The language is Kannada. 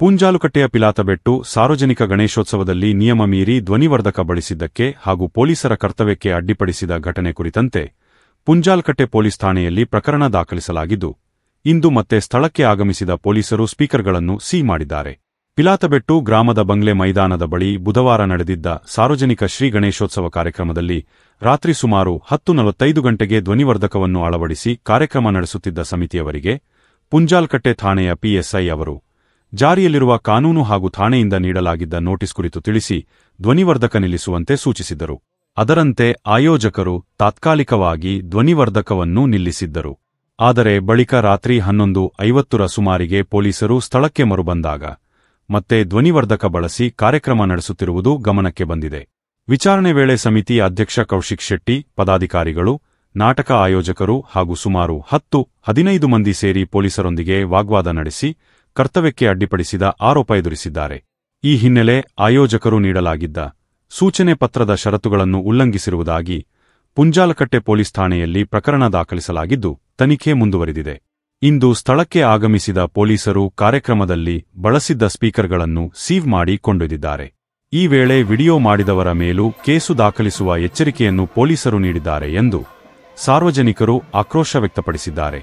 ಪೂಂಜಾಲುಕಟ್ಟೆಯ ಪಿಲಾತಬೆಟ್ಟು ಸಾರ್ವಜನಿಕ ಗಣೇಶೋತ್ಸವದಲ್ಲಿ ನಿಯಮ ಮೀರಿ ಧ್ವನಿವರ್ಧಕ ಬಳಸಿದ್ದಕ್ಕೆ ಹಾಗೂ ಪೊಲೀಸರ ಕರ್ತವ್ಯಕ್ಕೆ ಅಡ್ಡಿಪಡಿಸಿದ ಘಟನೆ ಕುರಿತಂತೆ ಪುಂಜಾಲ್ಕಟ್ಟೆ ಪೊಲೀಸ್ ಠಾಣೆಯಲ್ಲಿ ಪ್ರಕರಣ ದಾಖಲಿಸಲಾಗಿದ್ದು, ಇಂದು ಮತ್ತೆ ಸ್ಥಳಕ್ಕೆ ಆಗಮಿಸಿದ ಪೊಲೀಸರು ಸ್ಪೀಕರ್ಗಳನ್ನು ಸೀಲ್ ಮಾಡಿದ್ದಾರೆ. ಪಿಲಾತಬೆಟ್ಟು ಗ್ರಾಮದ ಬಂಗ್ಲೆ ಮೈದಾನದ ಬಳಿ ಬುಧವಾರ ನಡೆದಿದ್ದ ಸಾರ್ವಜನಿಕ ಶ್ರೀ ಗಣೇಶೋತ್ಸವ ಕಾರ್ಯಕ್ರಮದಲ್ಲಿ ರಾತ್ರಿ ಸುಮಾರು 10:45 ಗಂಟೆಗೆ ಧ್ವನಿವರ್ಧಕವನ್ನು ಅಳವಡಿಸಿ ಕಾರ್ಯಕ್ರಮ ನಡೆಸುತ್ತಿದ್ದ ಸಮಿತಿಯವರಿಗೆ ಪುಂಜಾಲ್ಕಟ್ಟೆ ಠಾಣೆಯ ಪಿಎಸ್ಐ ಅವರು ಜಾರಿಯಲ್ಲಿರುವ ಕಾನೂನು ಹಾಗೂ ಠಾಣೆಯಿಂದ ನೀಡಲಾಗಿದ್ದ ನೋಟಿಸ್ ಕುರಿತು ತಿಳಿಸಿ ಧ್ವನಿವರ್ಧಕ ನಿಲ್ಲಿಸುವಂತೆ ಸೂಚಿಸಿದ್ದರು. ಅದರಂತೆ ಆಯೋಜಕರು ತಾತ್ಕಾಲಿಕವಾಗಿ ಧ್ವನಿವರ್ಧಕವನ್ನು ನಿಲ್ಲಿಸಿದ್ದರು. ಆದರೆ ಬಳಿಕ ರಾತ್ರಿ 11:50 ಸುಮಾರಿಗೆ ಪೊಲೀಸರು ಸ್ಥಳಕ್ಕೆ ಮರುಬಂದಾಗ ಮತ್ತೆ ಧ್ವನಿವರ್ಧಕ ಬಳಸಿ ಕಾರ್ಯಕ್ರಮ ನಡೆಸುತ್ತಿರುವುದು ಗಮನಕ್ಕೆ ಬಂದಿದೆ. ವಿಚಾರಣೆ ವೇಳೆ ಸಮಿತಿ ಅಧ್ಯಕ್ಷ ಕೌಶಿಕ್ ಶೆಟ್ಟಿ, ಪದಾಧಿಕಾರಿಗಳು, ನಾಟಕ ಆಯೋಜಕರು ಹಾಗೂ ಸುಮಾರು 10-15 ಮಂದಿ ಸೇರಿ ಪೊಲೀಸರೊಂದಿಗೆ ವಾಗ್ವಾದ ನಡೆಸಿ ಕರ್ತವ್ಯಕ್ಕೆ ಅಡ್ಡಿಪಡಿಸಿದ ಆರೋಪ ಎದುರಿಸಿದ್ದಾರೆ. ಈ ಹಿನ್ನೆಲೆ ಆಯೋಜಕರು ನೀಡಲಾಗಿದ್ದ ಸೂಚನೆ ಪತ್ರದ ಷರತ್ತುಗಳನ್ನು ಉಲ್ಲಂಘಿಸಿರುವುದಾಗಿ ಪುಂಜಾಲಕಟ್ಟೆ ಪೊಲೀಸ್ ಠಾಣೆಯಲ್ಲಿ ಪ್ರಕರಣ ದಾಖಲಿಸಲಾಗಿದ್ದು, ತನಿಖೆ ಮುಂದುವರಿದಿದೆ. ಇಂದು ಸ್ಥಳಕ್ಕೆ ಆಗಮಿಸಿದ ಪೊಲೀಸರು ಕಾರ್ಯಕ್ರಮದಲ್ಲಿ ಬಳಸಿದ್ದ ಸ್ಪೀಕರ್ಗಳನ್ನು ಸೀವ್ ಮಾಡಿ ಕೊಂಡೊಯ್ದಿದ್ದಾರೆ. ಈ ವೇಳೆ ವಿಡಿಯೋ ಮಾಡಿದವರ ಮೇಲೂ ಕೇಸು ದಾಖಲಿಸುವ ಎಚ್ಚರಿಕೆಯನ್ನು ಪೊಲೀಸರು ನೀಡಿದ್ದಾರೆ ಎಂದು ಸಾರ್ವಜನಿಕರು ಆಕ್ರೋಶ ವ್ಯಕ್ತಪಡಿಸಿದ್ದಾರೆ.